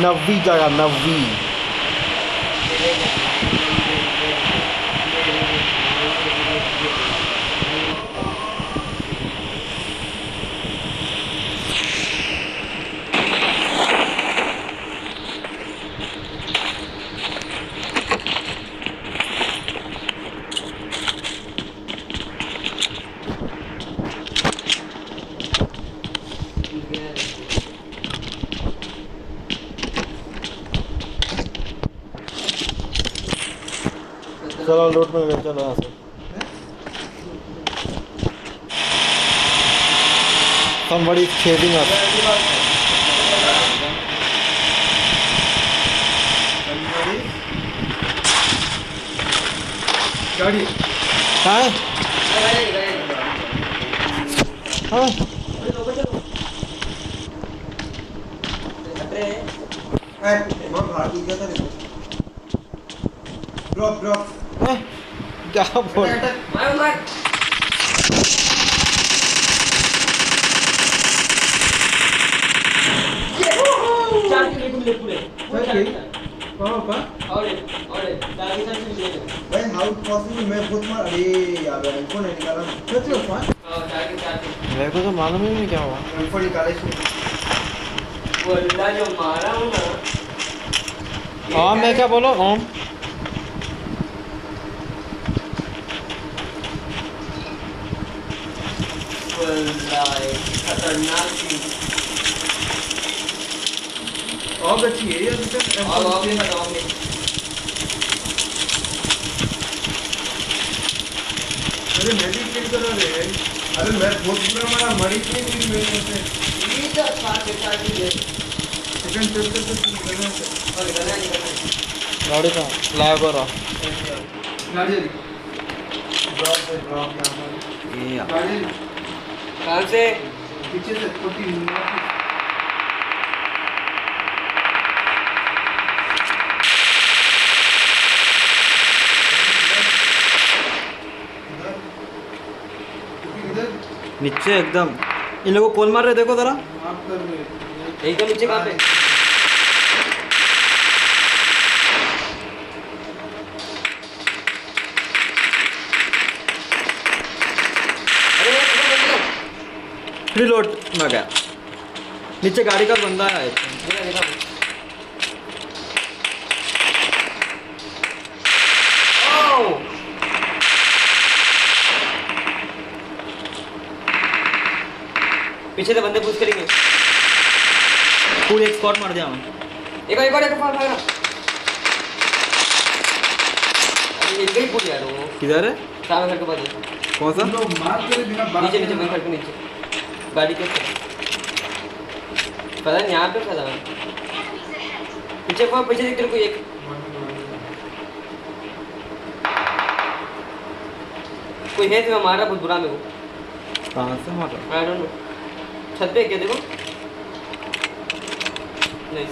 90 जगह 90। चलो लूट में गए, चलो यहाँ से। Somebody is chasing us. गाड़ी कहाँ है? हाँ ड्रॉप ड्रॉप क्या बोल भाई हाउ पॉसिबल मैं खुद मार अरे यार इनको नहीं निकाला सच में कौन मेरे को तो मालूम ही नहीं क्या हुआ। इनको निकाले वो अल्लाह जो मारा हूँ ना। ओम मैं क्या बोलो ओम खतरनाक चीज। और बची है ये अरे मैं भी किल कर रहा है। अरे मैं बहुत बुरा मारा मरी नहीं हुई मेरे से सेकंड चलते तो करना है और गला निकलना है। गाड़ी का लैग हो रहा। गाड़ी ड्रॉप पे ड्रॉप यहां पर ये गाड़ी कहाँ से? पीछे से छोटी नीचे एकदम इन लोगों को कौन मार रहे देखो जरा। माफ कर दे एकदम नीचे कहाँ पे? अरे रिलोड में गया। नीचे गाड़ी का बंदा है। देखा देखा। ओह! पीछे से बंदे पुश करेंगे। पूरी एक स्पॉट मार दिया मैं। एक फाड़ भागा। अरे ये गई पूरी यार वो। किधर है? सामने घर के पास है। कौन सा? लोग मार करे बिना बात नीचे नीचे घर के नीचे। गाड़ी के पता नहीं यहाँ पे खड़ा है। पीछे देख तेरे को एक। कोई है तो मारा बहुत बुरा मेरे को। कहाँ से मार रहा? I don't know. छत पे क्या देखो? नहीं।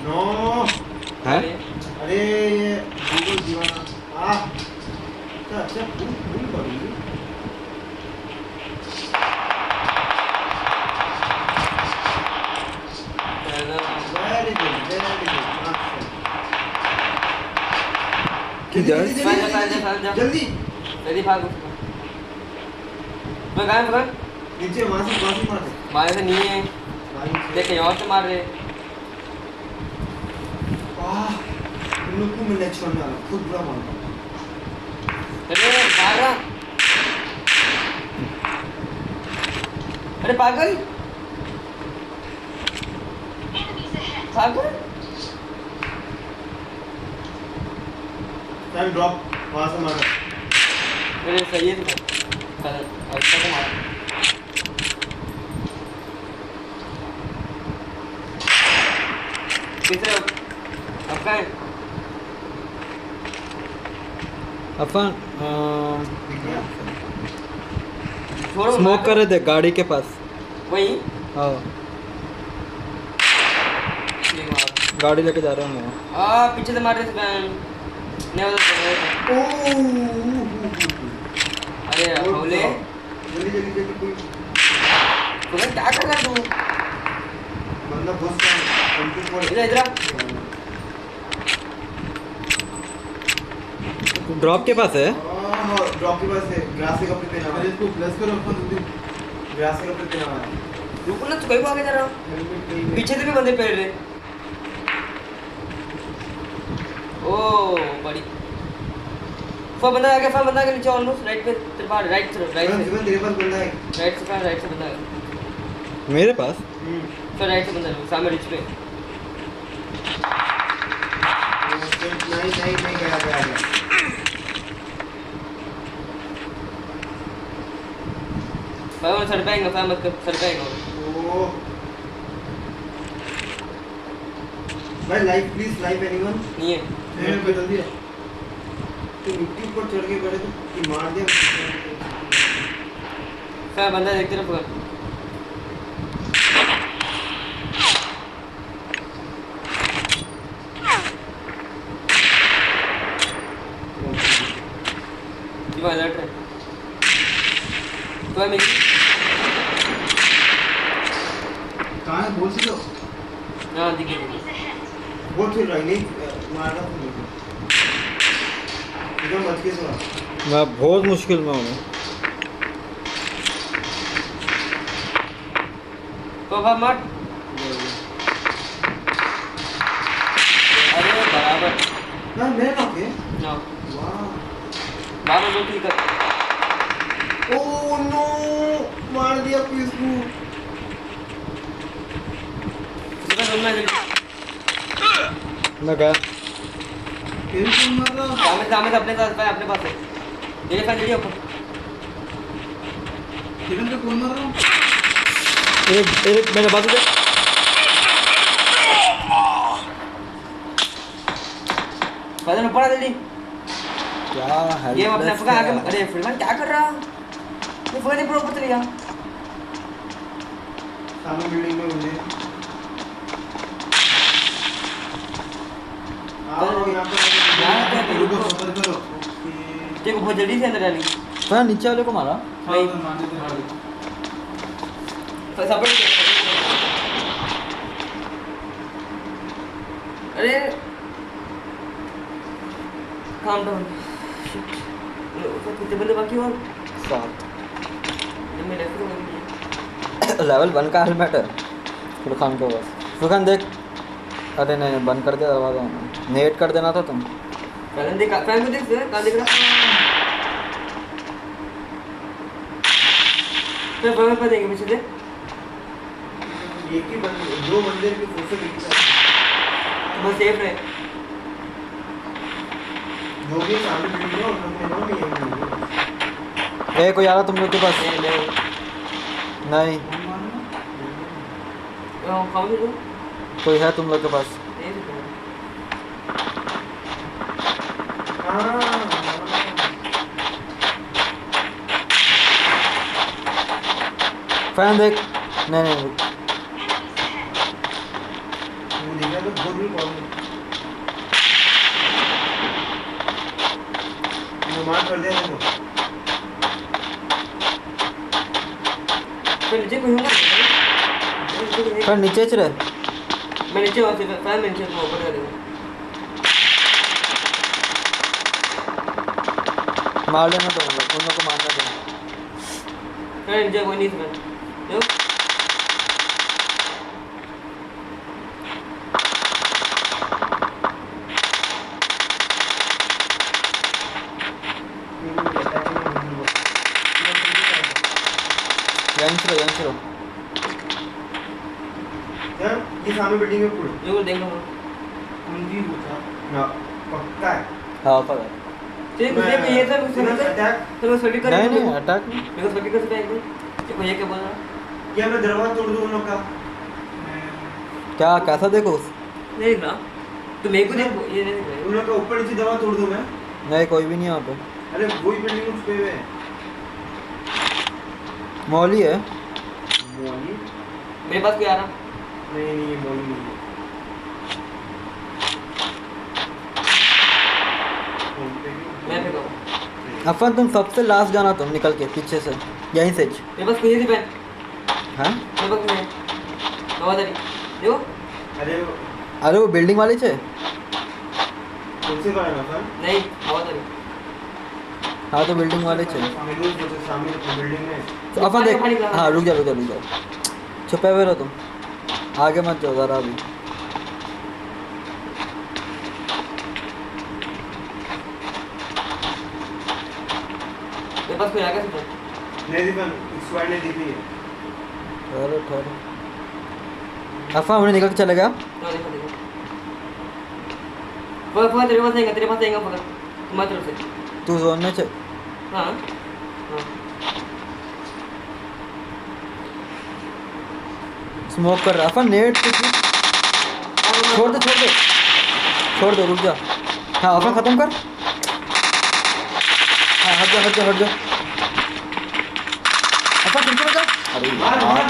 नो है? अरे ये गूगल दीवाना अच्छा भूल पड़ी वेरी गुड किधर? जा। जल्दी जल्दी भाग। मैं गाय पकड़। नीचे वहां से मार दे मारे से नहीं है। देख यहाँ से मार रहे। तुम लोग को मिलने छोड़ने वाला खुद बुरा मार अरे भाग रहा। अरे पागल टाइम ड्रॉप वहां से मारो मेरे सही है तो अच्छा तो मारा। किसे अब कहाँ है? अपन छोड़ो स्मोक कर रहे थे गाड़ी के पास। वही हाँ गाड़ी लेके जा रहा हूँ मैं। पीछे से मार रहे थे नहीं अरे होले जल्दी तुम्हें क्या कर रहा तू? बंदा घुस गया उनके ऊपर इधर इधर ड्रॉप के पास है। ड्रॉप के पास है ग्रास के कपड़े पहना हुआ है इसको प्लस करो अपन दो ग्रास के कपड़े पहना हुआ है रुको ना, तू कहीं को आगे जा रहा हूँ, हेलमेट कहीं में पीछे से भी बंदे पैर रहे। ओ बड़ी फा बंदा आ गया, फा बंदा आ गया नीचे ऑलमोस्ट राइट पे तेरे पास, राइट से जीवन तेरे पास बंदा है राइट से बंदा है, मेरे पास फिर राइट से बंदा है सामने रिच पे। नहीं गया भाई वो सर पे आएगा, फा मत कर, सर पे आएगा। ओ भाई लाइफ प्लीज लाइफ एनीवन नहीं है मैंने बदल दिया तो मिट्टी पर चढ़ के बैठे तो कि मार दिया फा बंदा देखते रहो पकड़। दीवार अलर्ट है तो मेरी कहाँ है बोल सकते हो हाँ दिखे Enemies ahead. बहुत फिर रही नहीं मार रहा था मुझे एकदम बच के सोया मैं बहुत मुश्किल में हूँ। तो भाई मत, अरे बराबर ना मैं ना के ना वाह बाबा दो ठीक है। ओ नो मार दिया प्लीज को इसका सुनना जल्दी, मैं गया। तेरे को मार रहा सामने से अपने पास है, अपने पास है ये फैन जल्दी ऊपर। किरण को कौन मार रहा हूँ एक मेरे बाजू से फैन ऊपर आ जल्दी। क्या है ये अपने फका आगे, अरे फिर क्या कर रहा ये फैन ऊपर ऊपर चले गया। सामने बिल्डिंग में बंदे आओ यहाँ पर रुको सफर करो देखो बहुत जल्दी से अंदर डाली मैं नीचे वाले को मारा। नहीं मारने दे मार दे सपोर्ट। अरे काम डाउन कितने बंदे बाकी और 7 मैं लेफ्ट को लेवल 1 का हेलमेट है फुरखान के पास। फुरखान देख, अरे नहीं बंद कर दिया दरवाजा, नेट कर देना था तुम। फैन देखा, फैन को देख कहाँ देख रहा फिर फैन पे देंगे पीछे से एक ही बंदे दो बंदे की फोटो दिखता है तो बस सेफ रहे। जो भी सामने बिल्डिंग है उनमें नहीं है ए कोई आ रहा तुम लोग के पास? ले ले नहीं खाओ दे दो कोई है तुम लोग के पास? दे दो फैन देख। नहीं नहीं रुक। वो देखा तो बहुत भी प्रॉब्लम मार कर दिया देखो फिर नीचे कोई होगा फैन नीचे च रहे। मैं नीचे वहाँ से फैन नीचे को ऊपर कर दूँगा। मार लेना तुम लोग को मारना देना। फैन नीचे कोई नहीं था जो यहीं से यार ये सामने बिल्डिंग में पुल जो देख लो उनकी पूछा ना पक्का है हाँ पता है। ठीक है देखो ये सब सब अटैक तो मैं सभी कर नहीं नहीं अटैक नहीं। मेरे को सभी कर सकता है एकदम देखो ये क्या बोल रहा है क्या मैं दरवाजा तोड़ दूं उन लोग का क्या कैसा देखो? नहीं देख रहा तो मेरे को देखो ये नहीं देख रहा उन लोग का ऊपर नीचे दरवाजा तोड़ दूं मैं नहीं कोई भी नहीं यहाँ पे। अरे वही बिल्डिंग में छुपे हुए हैं मौली है। मौली मेरे पास कोई आ रहा नहीं ये मौली नहीं है फोन पे भी मैं फेंका अफन तुम सबसे लास्ट जाना तुम निकल के पीछे से यहीं से। मेरे पास कोई नहीं पेन हाँ मेरे पास नहीं है आवाज आ रही देखो अरे अरे वो बिल्डिंग वाली छे तुमसे करा ना सर नहीं आवाज आ रही हाँ तो बिल्डिंग वाले छे मेरे को सामने बिल्डिंग में तो अपन देख हाँ रुक जाओ छुपे हुए रहो तुम आगे मत जाओ ज़रा अभी मेरे पास कोई आ गया सुपर नहीं दीपन स्क्वाड ने दीपी है अरे ठहरो अफा उन्हें निकल के चले गया हाँ देखो देखो वो तेरे पास आएगा पकड़ तुम्हारी तरफ से तू जोन में चल हाँ हाँ स्मोक कर रहा अफा नेट छोड़ दे रुक जा हाँ अफा खत्म कर हाँ हट जा अफा खिड़की में जा अरे मार यार।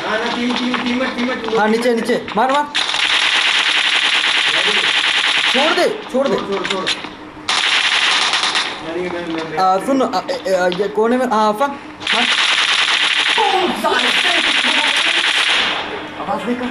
मार ना टीम हाँ नीचे मार छोड़ दे छोड़ यानी मैं सुन ये कोने में हाँ अफा हाँ आवाज नहीं कर